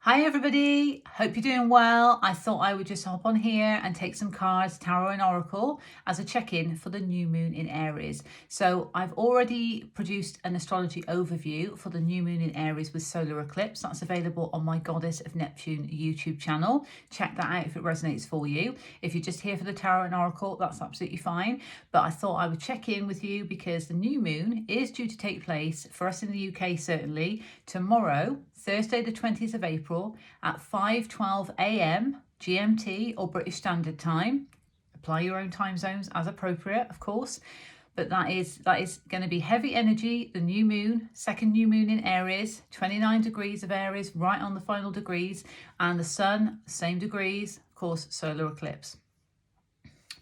Hi everybody, hope you're doing well. I thought I would just hop on here and take some cards, tarot and oracle, as a check-in for the new moon in Aries. So I've already produced an astrology overview for the new moon in Aries with Solar Eclipse. That's available on my Goddess of Neptune YouTube channel. Check that out if it resonates for you. If you're just here for the tarot and oracle, that's absolutely fine. But I thought I would check in with you because the new moon is due to take place, for us in the UK certainly, tomorrow, Thursday the 20th of April at 5:12 a.m. GMT or British Standard Time. Apply your own time zones as appropriate, of course. But that is going to be heavy energy, the new moon, second new moon in Aries, 29 degrees of Aries, right on the final degrees, and the sun, same degrees, of course, solar eclipse.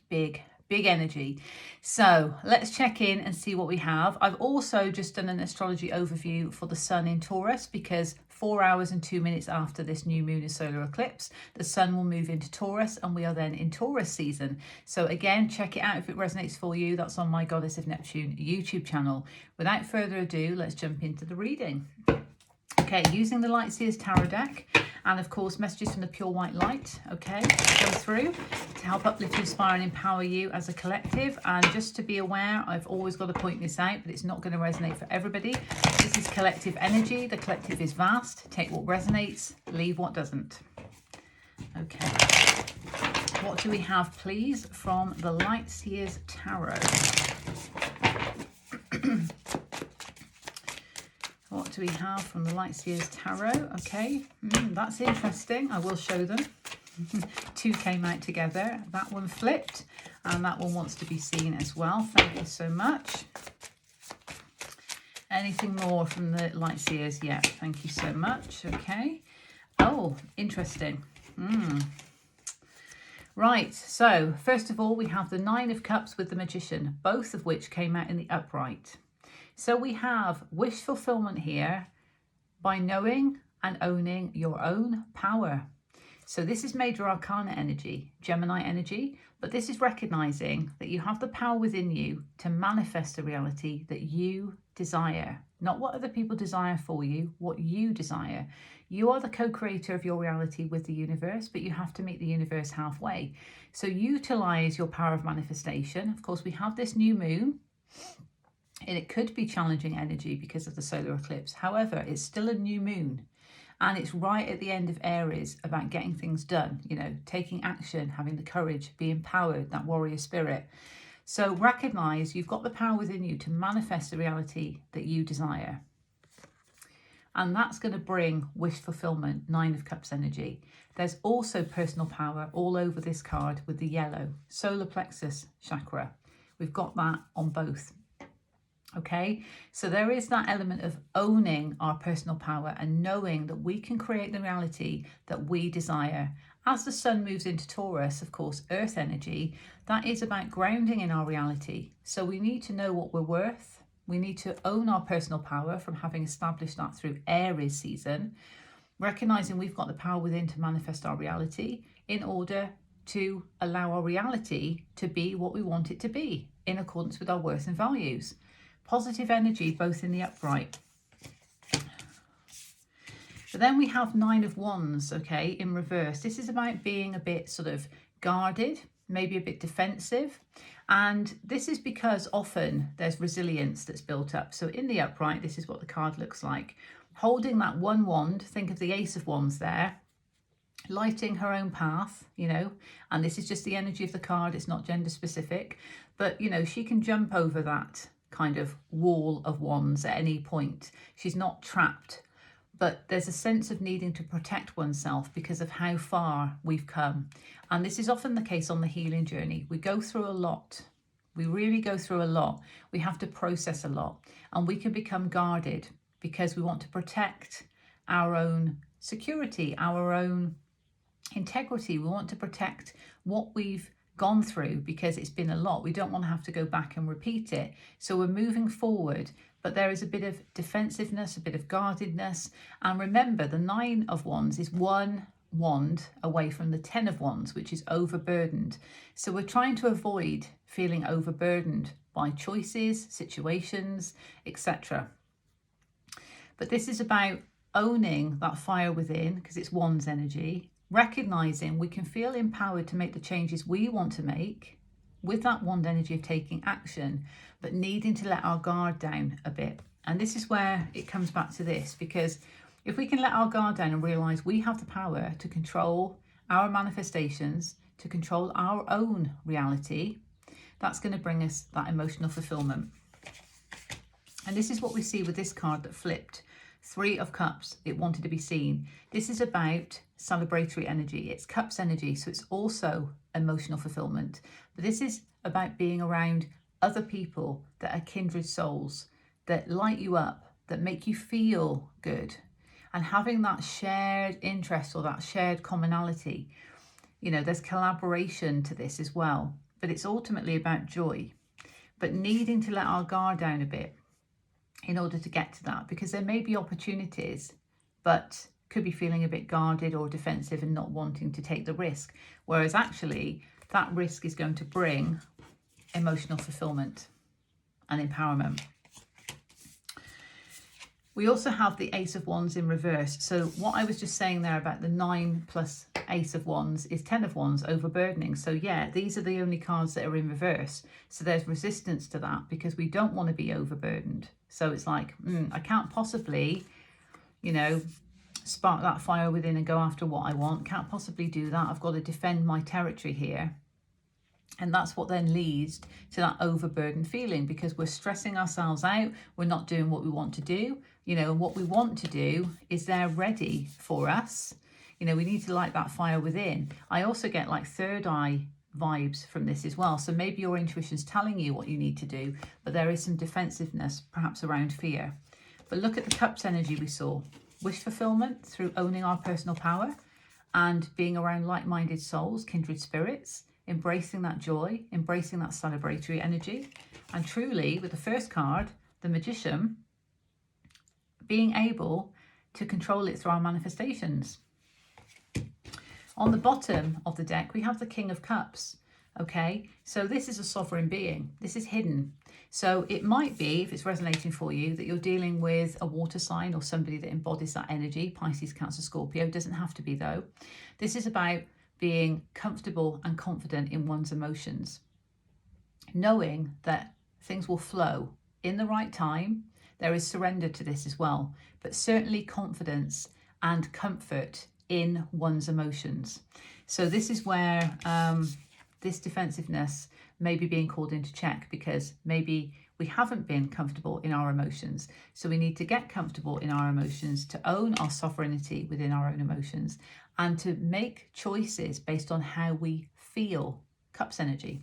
Big energy. So let's check in and see what we have. I've also just done an astrology overview for the sun in Taurus because 4 hours and 2 minutes after this new moon and solar eclipse, the sun will move into Taurus and we are then in Taurus season. So again, check it out if it resonates for you. That's on my Goddess of Neptune YouTube channel. Without further ado, let's jump into the reading. Okay, using the Light Seers Tarot deck and of course messages from the pure white light, okay, go through to help uplift, inspire and empower you as a collective. And just to be aware, I've always got to point this out, but it's not going to resonate for everybody. This is collective energy. The collective is vast. Take what resonates, leave what doesn't. Okay, what do we have please from the Light Seers Tarot? What do we have from the Light Seers Tarot? Okay, that's interesting. I will show them. Two came out together. That one flipped and that one wants to be seen as well. Thank you so much. Anything more from the Light Seers? Yeah, thank you so much. Okay. Oh, interesting. Right, so first of all, we have the Nine of Cups with the Magician, both of which came out in the upright. So we have wish fulfillment here by knowing and owning your own power. So this is Major Arcana energy, Gemini energy, but this is recognizing that you have the power within you to manifest the reality that you desire. Not what other people desire for you, what you desire. You are the co-creator of your reality with the universe, but you have to meet the universe halfway. So utilize your power of manifestation. Of course, we have this new moon, and it could be challenging energy because of the solar eclipse. However, it's still a new moon and it's right at the end of Aries about getting things done, you know, taking action, having the courage, be empowered, that warrior spirit. So recognize you've got the power within you to manifest the reality that you desire. And that's going to bring wish fulfillment, Nine of Cups energy. There's also personal power all over this card with the yellow, solar plexus chakra. We've got that on both. Okay, so there is that element of owning our personal power and knowing that we can create the reality that we desire. As the sun moves into Taurus, of course, earth energy, that is about grounding in our reality. So we need to know what we're worth. We need to own our personal power from having established that through Aries season, recognizing we've got the power within to manifest our reality in order to allow our reality to be what we want it to be in accordance with our worth and values. Positive energy, both in the upright. But then we have Nine of Wands, okay, in reverse. This is about being a bit sort of guarded, maybe a bit defensive. And this is because often there's resilience that's built up. So in the upright, this is what the card looks like. Holding that one wand, think of the Ace of Wands there, lighting her own path, you know, and this is just the energy of the card. It's not gender specific, but, you know, she can jump over that kind of wall of wands at any point. She's not trapped, but there's a sense of needing to protect oneself because of how far we've come. And this is often the case on the healing journey. We go through a lot. We really go through a lot. We have to process a lot, and we can become guarded because we want to protect our own security, our own integrity. We want to protect what we've gone through because it's been a lot. We don't want to have to go back and repeat it. So we're moving forward, but there is a bit of defensiveness, a bit of guardedness. And remember, the Nine of Wands is one wand away from the 10 of Wands, which is overburdened. So we're trying to avoid feeling overburdened by choices, situations, etc. But this is about owning that fire within, because it's Wands energy, recognizing we can feel empowered to make the changes we want to make with that Wand energy of taking action, but needing to let our guard down a bit. And this is where it comes back to this, because if we can let our guard down and realize we have the power to control our manifestations, to control our own reality, that's going to bring us that emotional fulfillment. And this is what we see with this card that flipped. 3 of Cups, it wanted to be seen. This is about celebratory energy. It's Cups energy, so it's also emotional fulfillment. But this is about being around other people that are kindred souls, that light you up, that make you feel good. And having that shared interest or that shared commonality. You know, there's collaboration to this as well. But it's ultimately about joy. But needing to let our guard down a bit in order to get to that, because there may be opportunities, but could be feeling a bit guarded or defensive and not wanting to take the risk. Whereas actually that risk is going to bring emotional fulfillment and empowerment. We also have the Ace of Wands in reverse. So what I was just saying there about the 9 plus Ace of Wands is 10 of Wands, overburdening. So yeah, these are the only cards that are in reverse. So there's resistance to that because we don't want to be overburdened. So it's like, I can't possibly, you know, spark that fire within and go after what I want. Can't possibly do that. I've got to defend my territory here. And that's what then leads to that overburdened feeling, because we're stressing ourselves out. We're not doing what we want to do. You know, and what we want to do is there ready for us. You know, we need to light that fire within. I also get like third eye vibes from this as well. So maybe your intuition's telling you what you need to do, but there is some defensiveness perhaps around fear. But look at the Cups energy we saw. Wish fulfillment through owning our personal power and being around like-minded souls, kindred spirits, embracing that joy, embracing that celebratory energy. And truly, with the first card, the Magician, being able to control it through our manifestations. On the bottom of the deck, we have the King of Cups. Okay, so this is a sovereign being. This is hidden. So it might be, if it's resonating for you, that you're dealing with a water sign or somebody that embodies that energy. Pisces, Cancer, Scorpio. Doesn't have to be though. This is about being comfortable and confident in one's emotions. Knowing that things will flow in the right time. There is surrender to this as well, but certainly confidence and comfort in one's emotions. So this is where this defensiveness may be being called into check, because maybe we haven't been comfortable in our emotions. So we need to get comfortable in our emotions, to own our sovereignty within our own emotions, and to make choices based on how we feel. Cups energy.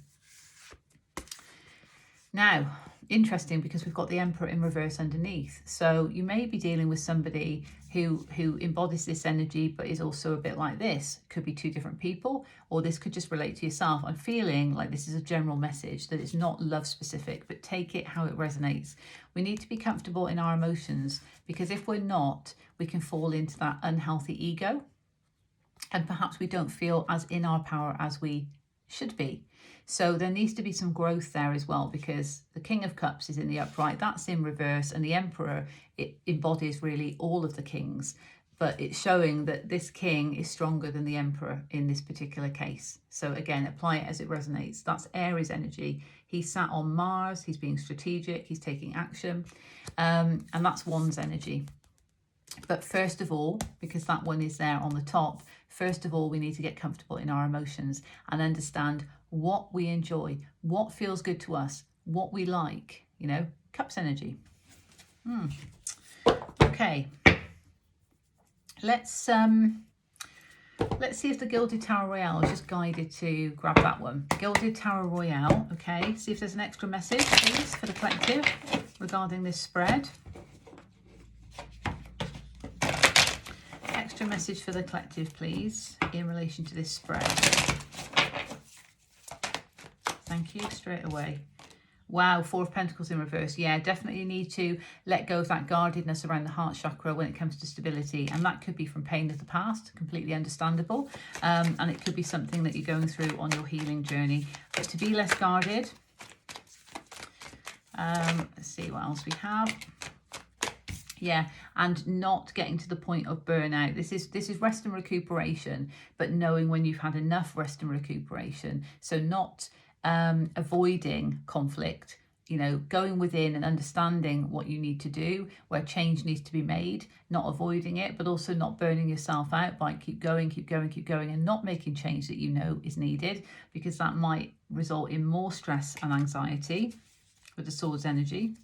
Now, interesting, because we've got the Emperor in reverse underneath. So you may be dealing with somebody who embodies this energy, but is also a bit like this. Could be 2 different people, or this could just relate to yourself. I'm feeling like this is a general message, that it's not love specific, but take it how it resonates. We need to be comfortable in our emotions, because if we're not, we can fall into that unhealthy ego. And perhaps we don't feel as in our power as we should be. So there needs to be some growth there as well, because the King of Cups is in the upright, that's in reverse, and the Emperor, it embodies really all of the kings, but it's showing that this king is stronger than the Emperor in this particular case. So again, apply it as it resonates. That's Aries energy. He's sat on Mars, he's being strategic, he's taking action, and that's Wands energy. But first of all, because that one is there on the top, first of all, we need to get comfortable in our emotions and understand what we enjoy, what feels good to us, what we like, you know, Cups energy. Okay. Let's see if the Gilded Tower Royale is just guided to grab that one. Gilded Tower Royale, okay. See if there's an extra message, please, for the collective regarding this spread. Extra message for the collective, please, in relation to this spread. Thank you, straight away. Wow, 4 of Pentacles in reverse. Yeah, definitely need to let go of that guardedness around the heart chakra when it comes to stability. And that could be from pain of the past, completely understandable. And it could be something that you're going through on your healing journey. But to be less guarded, let's see what else we have. Yeah, and not getting to the point of burnout. This is rest and recuperation, but knowing when you've had enough rest and recuperation. So not avoiding conflict, you know, going within and understanding what you need to do, where change needs to be made, not avoiding it, but also not burning yourself out by keep going, and not making change that you know is needed, because that might result in more stress and anxiety with the Swords energy.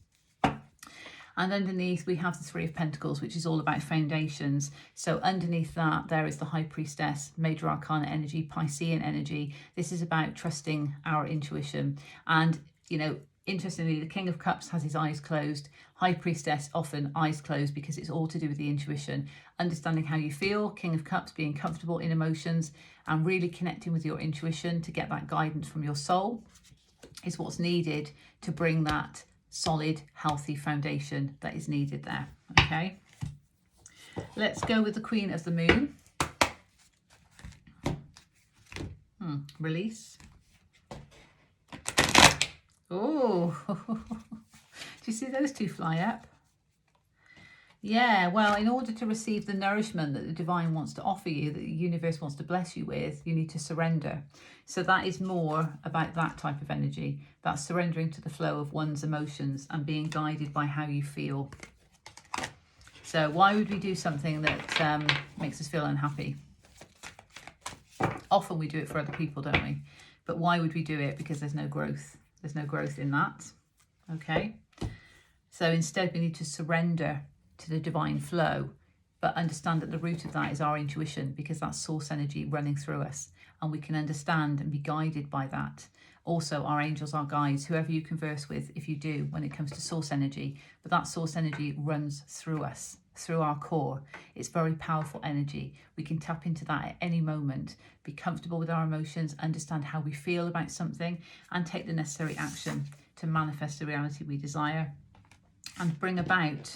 And underneath we have the Three of Pentacles, which is all about foundations. So underneath that, there is the High Priestess, Major Arcana energy, Piscean energy. This is about trusting our intuition. And, you know, interestingly, the King of Cups has his eyes closed. High Priestess, often eyes closed, because it's all to do with the intuition. Understanding how you feel, King of Cups, being comfortable in emotions and really connecting with your intuition to get that guidance from your soul is what's needed to bring that solid, healthy foundation that is needed there. Okay, let's go with the Queen of the Moon. Release. Oh, do you see those two fly up? Yeah, well, in order to receive the nourishment that the divine wants to offer you, that the universe wants to bless you with, you need to surrender. So that is more about that type of energy. That's surrendering to the flow of one's emotions and being guided by how you feel. So why would we do something that makes us feel unhappy? Often we do it for other people, don't we? But why would we do it? Because there's no growth. There's no growth in that. Okay. So instead we need to surrender to the divine flow, but understand that the root of that is our intuition, because that's source energy running through us, and we can understand and be guided by that. Also, our angels, our guides, whoever you converse with, if you do, when it comes to source energy, but that source energy runs through us, through our core. It's very powerful energy. We can tap into that at any moment, be comfortable with our emotions, understand how we feel about something, and take the necessary action to manifest the reality we desire and bring about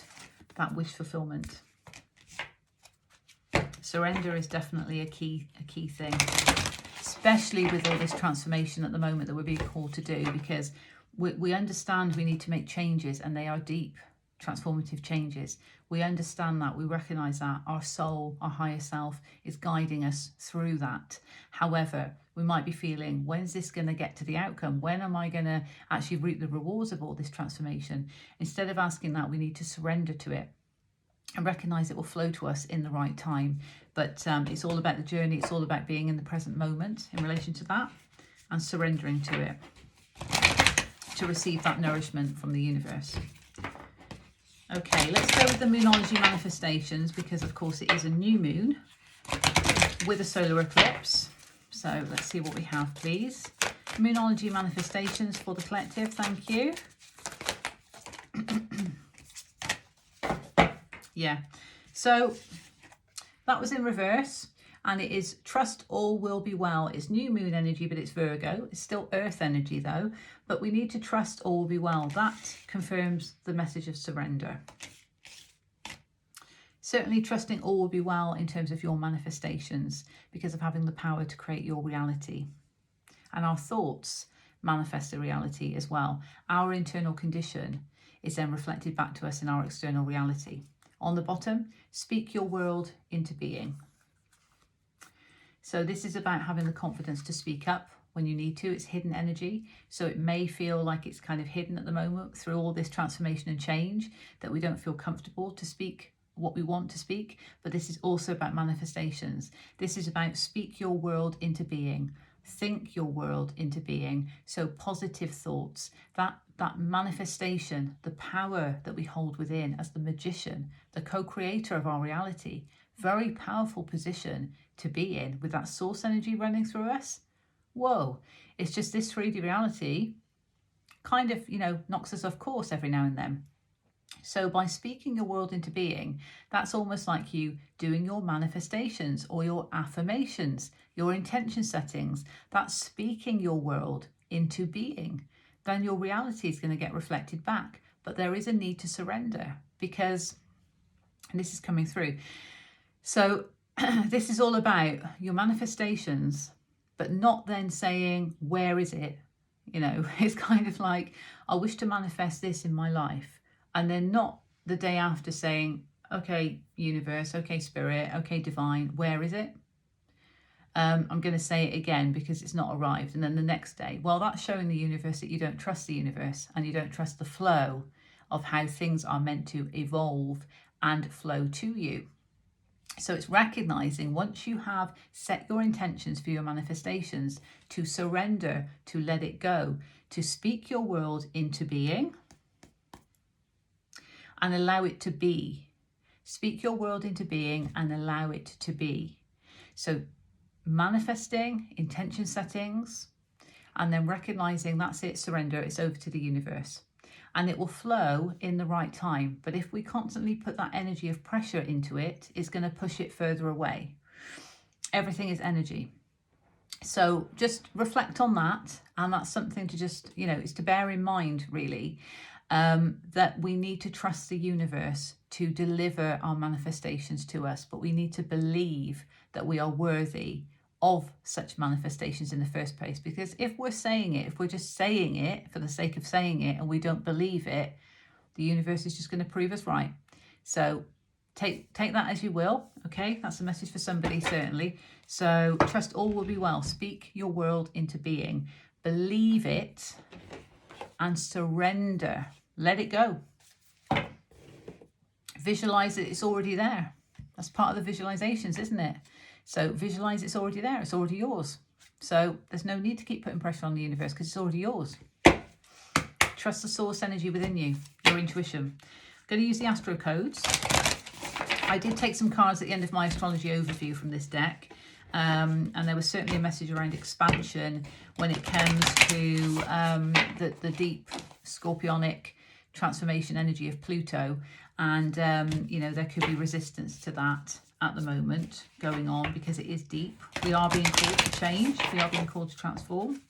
that wish fulfillment. Surrender is definitely a key thing, especially with all this transformation at the moment that we're being called to do, because we understand we need to make changes, and they are deep, transformative changes. We understand that, we recognize that our soul, our higher self, is guiding us through that. However, we might be feeling, when's this going to get to the outcome? When am I going to actually reap the rewards of all this transformation? Instead of asking that, we need to surrender to it and recognize it will flow to us in the right time. But it's all about the journey. It's all about being in the present moment in relation to that, and surrendering to it to receive that nourishment from the universe. Okay, let's go with the Moonology manifestations, because of course it is a new moon with a solar eclipse. So let's see what we have, please. Moonology manifestations for the collective. Thank you. Yeah, so that was in reverse, and it is trust all will be well. It's new moon energy, but it's Virgo. It's still earth energy though, but we need to trust all will be well. That confirms the message of surrender. Certainly trusting all will be well in terms of your manifestations, because of having the power to create your reality. And our thoughts manifest the reality as well. Our internal condition is then reflected back to us in our external reality. On the bottom, speak your world into being. So this is about having the confidence to speak up when you need to. It's hidden energy, so it may feel like it's kind of hidden at the moment through all this transformation and change, that we don't feel comfortable to speak what we want to speak. But this is also about manifestations. This is about speak your world into being. Think your world into being. So positive thoughts, that manifestation, the power that we hold within as the magician, the co-creator of our reality. Very powerful position to be in with that source energy running through us. Whoa, it's just this 3D reality kind of, you know, knocks us off course every now and then. So by speaking your world into being, that's almost like you doing your manifestations or your affirmations, your intention settings. That's speaking your world into being. Then your reality is going to get reflected back. But there is a need to surrender, because, and this is coming through. So this is all about your manifestations, but not then saying, where is it? You know, it's kind of like, I wish to manifest this in my life. And then not the day after saying, okay, universe, okay, spirit, okay, divine, where is it? I'm going to say it again because it's not arrived. And then the next day, well, that's showing the universe that you don't trust the universe and you don't trust the flow of how things are meant to evolve and flow to you. So it's recognizing, once you have set your intentions for your manifestations, to surrender, to let it go, to speak your world into being and allow it to be. Speak your world into being and allow it to be. So manifesting, intention settings, and then recognizing that's it, surrender, it's over to the universe. And it will flow in the right time. But if we constantly put that energy of pressure into it, it's going to push it further away. Everything is energy. So just reflect on that. And that's something to just, it's to bear in mind, really, that we need to trust the universe to deliver our manifestations to us. But we need to believe that we are worthy of such manifestations in the first place. Because if we're saying it, if we're just saying it for the sake of saying it and we don't believe it, the universe is just going to prove us right. So take that as you will. Okay, that's a message for somebody, certainly. So trust all will be well. Speak your world into being. Believe it and surrender. Let it go. Visualize that it's already there. That's part of the visualizations, isn't it? So visualize it's already there. It's already yours. So there's no need to keep putting pressure on the universe because it's already yours. Trust the source energy within you, your intuition. I'm going to use the astro codes. I did take some cards at the end of my astrology overview from this deck. And there was certainly a message around expansion when it comes to the deep scorpionic transformation energy of Pluto. And, there could be resistance to that at the moment going on because it is deep. We are being called to change. We are being called to transform.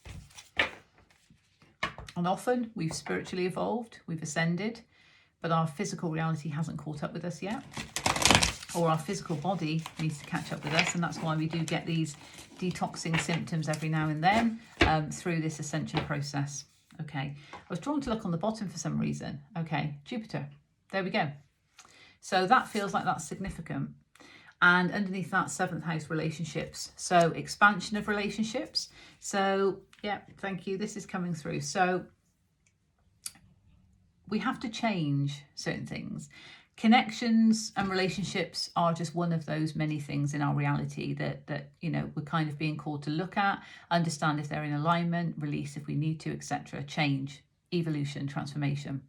And often we've spiritually evolved, we've ascended, but our physical reality hasn't caught up with us yet. Or our physical body needs to catch up with us. And that's why we do get these detoxing symptoms every now and then through this ascension process. Okay, I was drawn to look on the bottom for some reason. Okay, Jupiter. There we go. So that feels like that's significant. And underneath that, 7th house, relationships. So expansion of relationships. So, yeah, thank you. This is coming through. So we have to change certain things. Connections and relationships are just one of those many things in our reality that we're kind of being called to look at, understand if they're in alignment, release if we need to, etc. Change, evolution, transformation.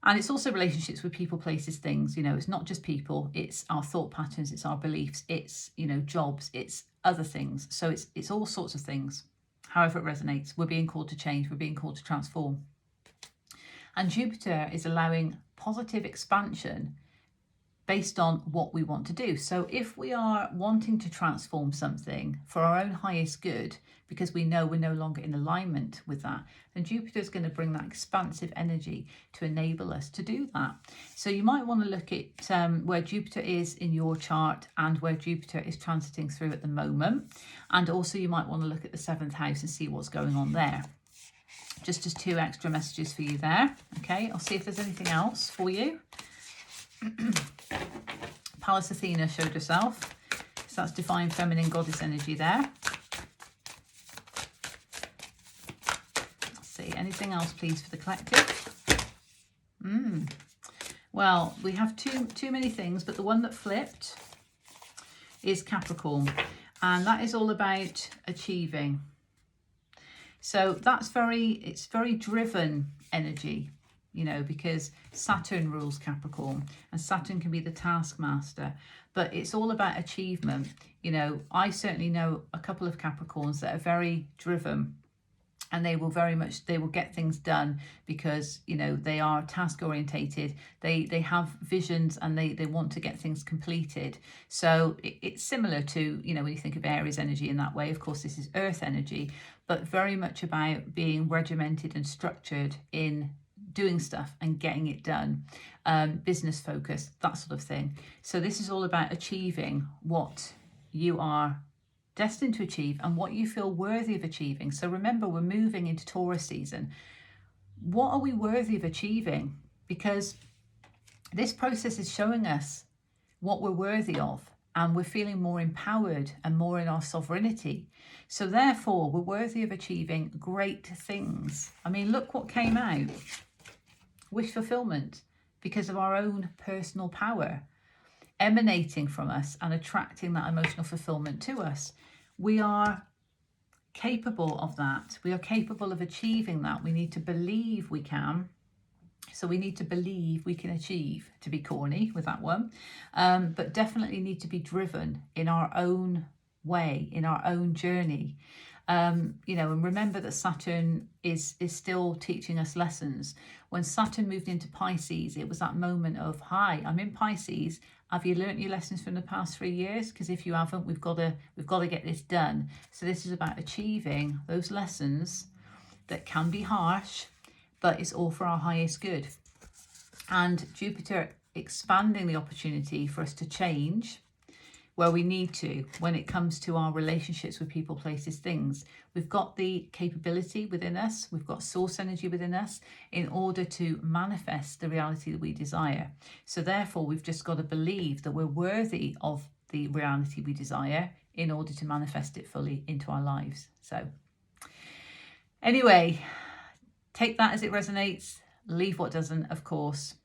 And it's also relationships with people, places, things. It's not just people, it's our thought patterns, it's our beliefs, it's, jobs, it's other things. So it's all sorts of things. However it resonates, we're being called to change, we're being called to transform. And Jupiter is allowing positive expansion based on what we want to do. So if we are wanting to transform something for our own highest good, because we know we're no longer in alignment with that, then Jupiter is going to bring that expansive energy to enable us to do that. So you might want to look at where Jupiter is in your chart and where Jupiter is transiting through at the moment. And also you might want to look at the 7th house and see what's going on there. Just as 2 extra messages for you there. Okay, I'll see if there's anything else for you. Pallas Athena showed herself. So that's divine feminine goddess energy there. Let's see, anything else please for the collective? Well, we have too many things, but the one that flipped is Capricorn. And that is all about achieving. So that's it's very driven energy, because Saturn rules Capricorn and Saturn can be the taskmaster, but it's all about achievement. I certainly know a couple of Capricorns that are very driven and they will get things done because, they are task orientated. They have visions and they want to get things completed. So it's similar to, when you think of Aries energy in that way. Of course, this is earth energy, but very much about being regimented and structured in doing stuff and getting it done, business focus, that sort of thing. So this is all about achieving what you are destined to achieve and what you feel worthy of achieving. So remember, we're moving into Taurus season. What are we worthy of achieving? Because This process is showing us what we're worthy of, and we're feeling more empowered and more in our sovereignty. So therefore, we're worthy of achieving great things. I mean, look what came out. Wish fulfillment, because of our own personal power emanating from us and attracting that emotional fulfillment to us. We are capable of that. We are capable of achieving that. We need to believe we can. So we need to believe we can achieve, to be corny with that one, but definitely need to be driven in our own way, in our own journey. You know, and remember that Saturn is still teaching us lessons. When Saturn moved into Pisces, it was that moment of, hi, I'm in Pisces. Have you learnt your lessons from the past 3 years? Because if you haven't, we've got to get this done. So this is about achieving those lessons that can be harsh, but it's all for our highest good. And Jupiter expanding the opportunity for us to change where we need to when it comes to our relationships with people, places, things. We've got the capability within us, we've got source energy within us in order to manifest the reality that we desire. So therefore, we've just got to believe that we're worthy of the reality we desire in order to manifest it fully into our lives. So anyway, take that as it resonates, leave what doesn't, of course.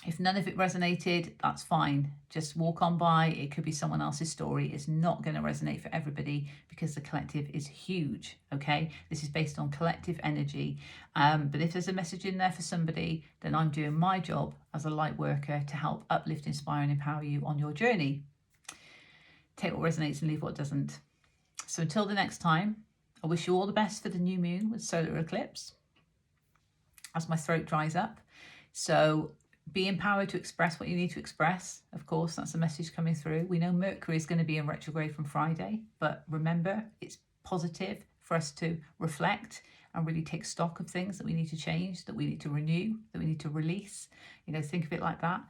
If none of it resonated, that's fine. Just walk on by. It could be someone else's story. It's not going to resonate for everybody because the collective is huge, okay? This is based on collective energy. But if there's a message in there for somebody, then I'm doing my job as a light worker to help uplift, inspire, and empower you on your journey. Take what resonates and leave what doesn't. So until the next time, I wish you all the best for the new moon with solar eclipse as my throat dries up. So be empowered to express what you need to express. Of course, that's a message coming through. We know Mercury is going to be in retrograde from Friday, but remember, it's positive for us to reflect and really take stock of things that we need to change, that we need to renew, that we need to release. You know, think of it like that.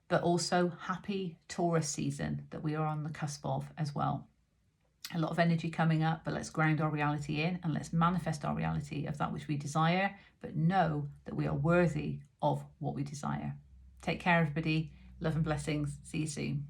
But also happy Taurus season that we are on the cusp of as well. A lot of energy coming up, but let's ground our reality in and let's manifest our reality of that which we desire, but know that we are worthy of what we desire. Take care, everybody. Love and blessings. See you soon.